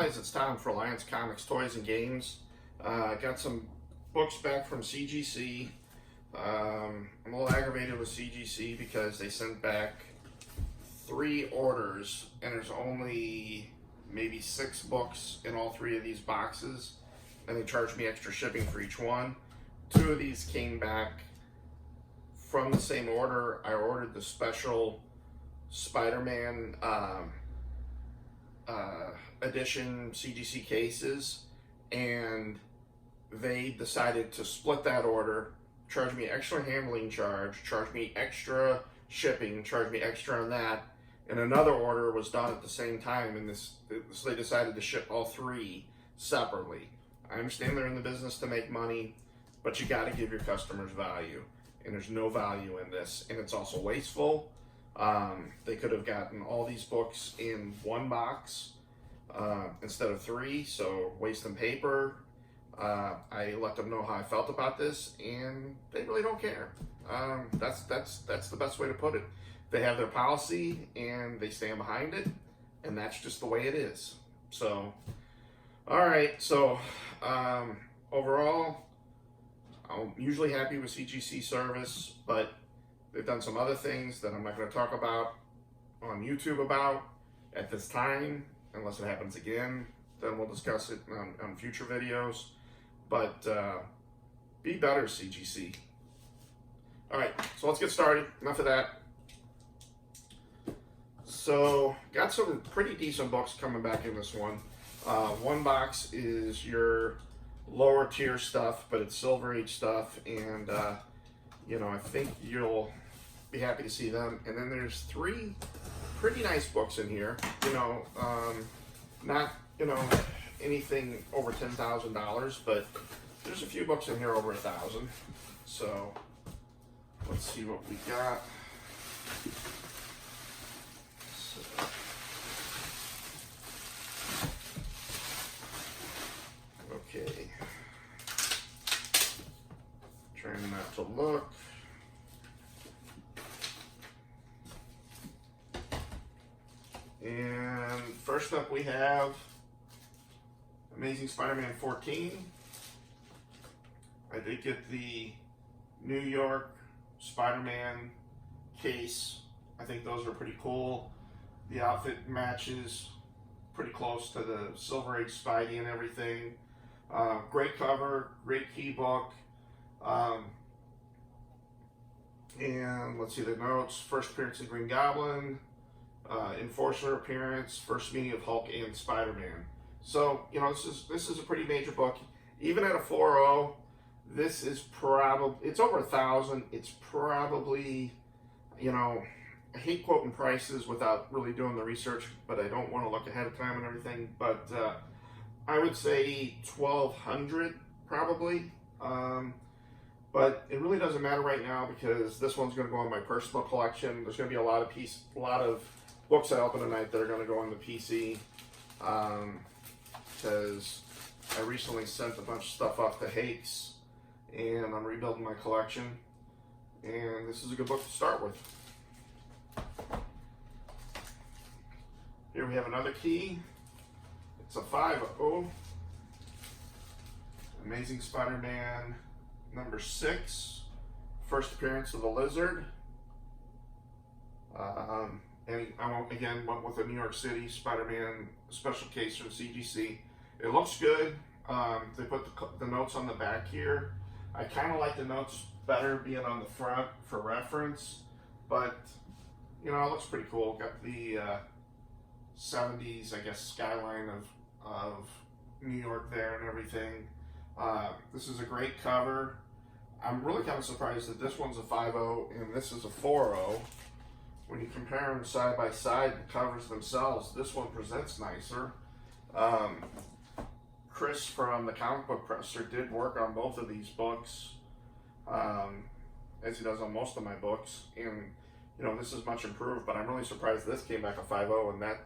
guys, it's Tom for Alliance Comics, Toys, and Games. Got some books back from CGC. I'm a little aggravated with CGC because they sent back 3 orders and there's only maybe 6 books in all 3 of these boxes, and they charged me extra shipping for each one. 2 of these came back from the same order. I ordered the special Spider-Man edition CGC cases, and they decided to split that order, charge me extra handling charge, charge me extra shipping, charge me extra on that, and another order was done at the same time, and so they decided to ship all 3 separately. I understand they're in the business to make money, but you got to give your customers value, and there's no value in this, and it's also wasteful. They could have gotten all these books in 1 box instead of 3, so wasting paper. I let them know how I felt about this, and they really don't care. That's the best way to put it. They have their policy, and they stand behind it, and that's just the way it is. So, all right. So, overall, I'm usually happy with CGC service, but they've done some other things that I'm not going to talk about on YouTube about at this time, unless it happens again. Then we'll discuss it on future videos. But be better, CGC. All right, so let's get started. Enough of that. So, got some pretty decent books coming back in this one. One box is your lower tier stuff, but it's Silver Age stuff, and you know, I think you'll be happy to see them. And then there's 3 pretty nice books in here. You know, not anything over $10,000, but there's a few books in here over 1,000. So let's see what we got. Okay. Trying not to look. And first up we have Amazing Spider-Man 14. I did get the New York Spider-Man case. I think those are pretty cool. The outfit matches pretty close to the Silver Age Spidey and everything. Great cover, great key book. And let's see the notes. First appearance of Green Goblin, Enforcer appearance, first meeting of Hulk and Spider-Man. So, you know, this is a pretty major book. Even at a 4.0, this is probably, it's over 1,000. It's probably, you know, I hate quoting prices without really doing the research, but I don't want to look ahead of time and everything. But I would say 1,200 probably. But it really doesn't matter right now because this one's going to go in my personal collection. There's going to be a lot of books I open tonight that are going to go on the PC. Because I recently sent a bunch of stuff off to Hakes, and I'm rebuilding my collection, and this is a good book to start with. Here we have another key. It's a 5.0. Amazing Spider-Man number 6, first appearance of the Lizard. And I again went with the New York City Spider-Man special case from CGC. It looks good. They put the notes on the back here. I kind of like the notes better being on the front for reference, but you know, it looks pretty cool. Got the 70s, I guess, skyline of New York there and everything. This is a great cover. I'm really kind of surprised that this one's a 5.0 and this is a 4.0. When you compare them side by side, the covers themselves, this one presents nicer. Chris from the Comic Book Presser did work on both of these books, as he does on most of my books, and you know, this is much improved, but I'm really surprised this came back a 5.0 and that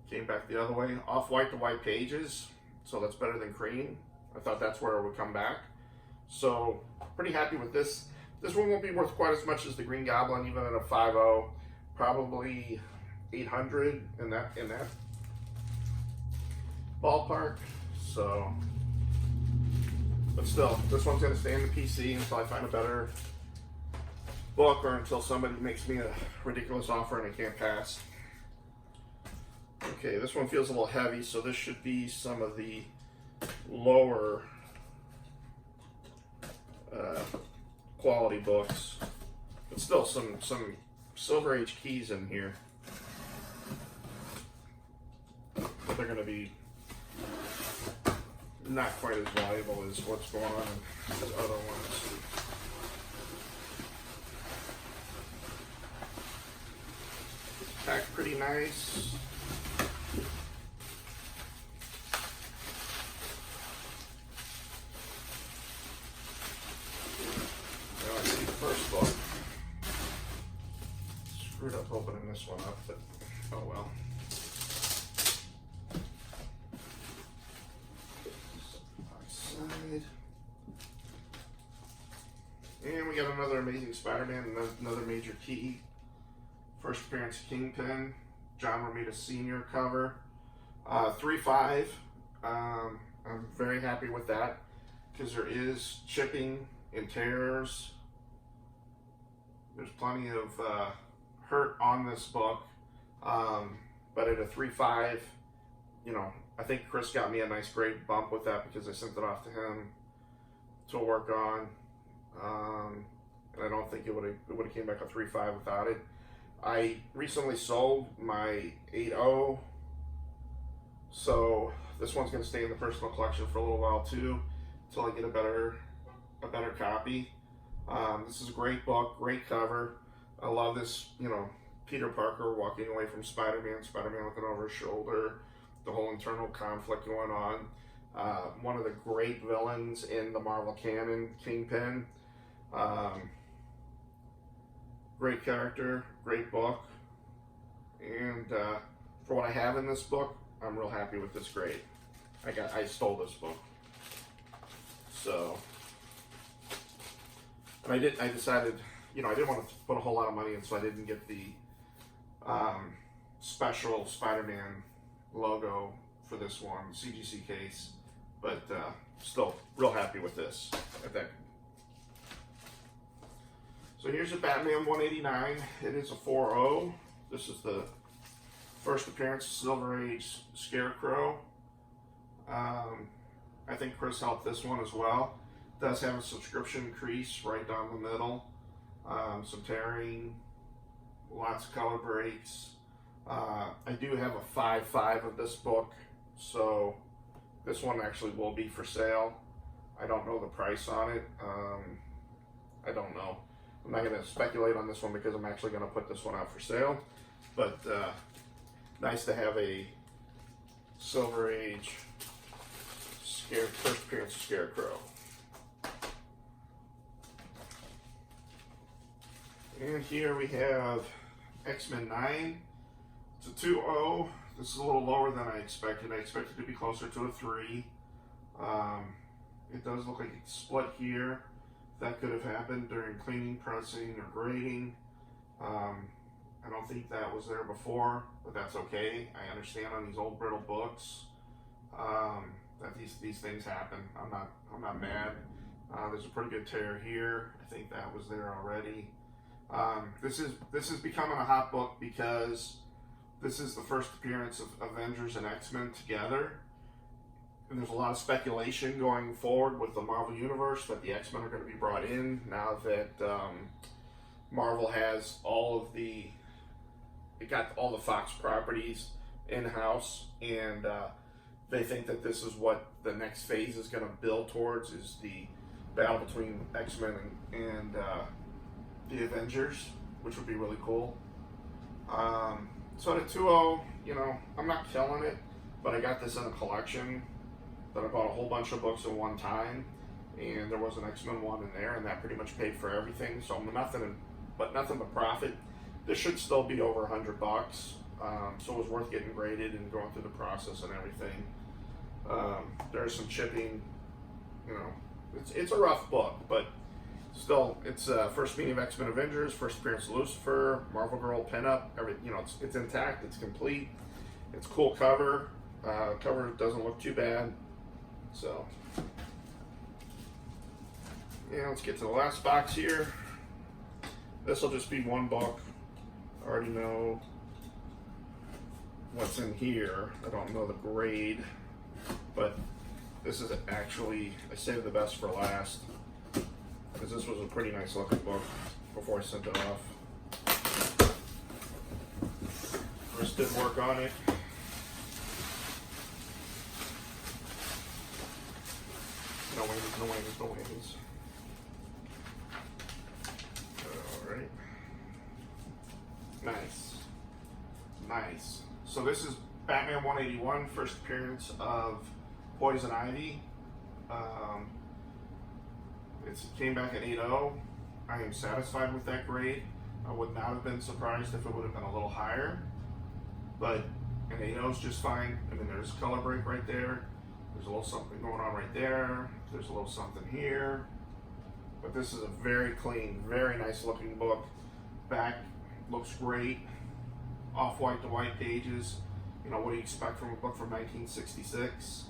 came back the other way. Off-white to white pages, so that's better than cream. I thought that's where it would come back. So, pretty happy with this. This one won't be worth quite as much as the Green Goblin, even at a 5.0. Probably 800 in that ballpark. So, but still, this one's gonna stay in the PC until I find a better book or until somebody makes me a ridiculous offer and I can't pass. Okay, this one feels a little heavy, so this should be some of the lower quality books, but still some Silver Age keys in here. But they're going to be not quite as valuable as what's going on in these other ones. Packed pretty nice. Now I see the first book. Screwed up opening this one up, but oh well. Side. And we got another Amazing Spider-Man, another major key. First appearance Kingpin, John Romita Sr. cover. 3.5. I'm very happy with that because there is chipping and tears. There's plenty of hurt on this book, but at a 3.5, you know, I think Chris got me a nice grade bump with that because I sent it off to him to work on, and I don't think it would have came back a 3.5 without it. I recently sold my 8.0, so this one's going to stay in the personal collection for a little while too, until I get a better copy. This is a great book, great cover. I love this, you know, Peter Parker walking away from Spider-Man, Spider-Man looking over his shoulder, the whole internal conflict going on. One of the great villains in the Marvel canon, Kingpin. Great character, great book, and for what I have in this book, I'm real happy with this grade. I stole this book, so, and I decided, you know, I didn't want to put a whole lot of money in, so I didn't get the special Spider-Man logo for this one, CGC case, but still real happy with this. So here's a Batman 189. It is a 4.0. This is the first appearance of Silver Age Scarecrow. I think Chris helped this one as well. It does have a subscription crease right down the middle. Some tearing, lots of color breaks. I do have a 5.5 of this book, so this one actually will be for sale. I don't know the price on it. I don't know. I'm not going to speculate on this one because I'm actually going to put this one out for sale. But nice to have a Silver Age first appearance of Scarecrow. And here we have X-Men 9. It's a 2.0. This is a little lower than I expected. I expected it to be closer to a 3. It does look like it's split here. That could have happened during cleaning, pressing, or grading. I don't think that was there before, but that's okay. I understand on these old brittle books that these things happen. I'm not mad. There's a pretty good tear here. I think that was there already. This is becoming a hot book because this is the first appearance of Avengers and X-Men together. And there's a lot of speculation going forward with the Marvel Universe that the X-Men are going to be brought in now that Marvel has got all the Fox properties in-house, and they think that this is what the next phase is going to build towards, is the battle between X-Men and the Avengers, which would be really cool. So at a 2.0, you know, I'm not killing it, but I got this in a collection that I bought a whole bunch of books at one time, and there was an X-Men one in there, and that pretty much paid for everything. So nothing but profit. This should still be over $100, so it was worth getting graded and going through the process and everything. There's some chipping, you know. It's a rough book, but still, it's first meeting of X-Men Avengers, first appearance of Lucifer, Marvel Girl pinup. You know, it's intact, it's complete, it's cool cover. Cover doesn't look too bad. So, yeah, let's get to the last box here. This will just be one book. I already know what's in here. I don't know the grade, but this is actually, I saved the best for last, because this was a pretty nice looking book before I sent it off. First did work on it. No whammies, no whammies, no whammies. Alright. Nice. Nice. So this is Batman 181, first appearance of Poison Ivy. It came back at 8.0. I am satisfied with that grade. I would not have been surprised if it would have been a little higher, but an 8.0 is just fine. I mean, there's color break right there. There's a little something going on right there. There's a little something here. But this is a very clean, very nice looking book. Back looks great. Off-white to white pages. You know, what do you expect from a book from 1966?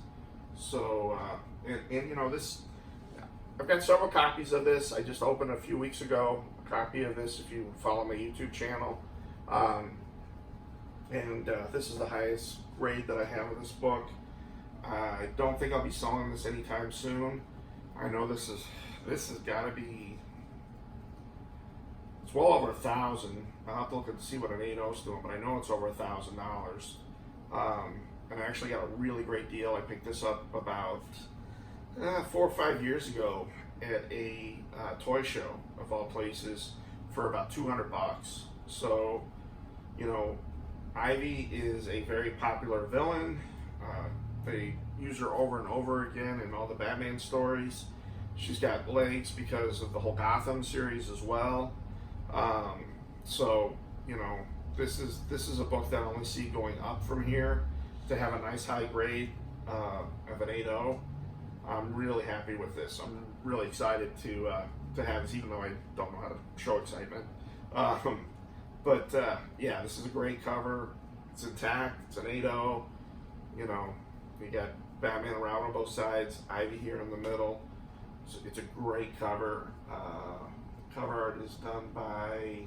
So, and you know, this, I've got several copies of this. I just opened a few weeks ago a copy of this if you follow my YouTube channel. This is the highest grade that I have of this book. I don't think I'll be selling this anytime soon. I know this has got to be, it's well over $1,000. I'll have to look and see what an 8.0 is doing, but I know it's over $1,000. And I actually got a really great deal. I picked this up about 4 or 5 years ago at a toy show, of all places, for about $200. So, you know, Ivy is a very popular villain. They use her over and over again in all the Batman stories. She's got legs because of the whole Gotham series as well. So, you know, this is a book that I only see going up from here. To have a nice high grade of an 8.0, I'm really happy with this. I'm really excited to have this, even though I don't know how to show excitement. Yeah, this is a great cover. It's intact. It's an 8.0. You know, you got Batman around on both sides, Ivy here in the middle. So it's a great cover. Cover art is done by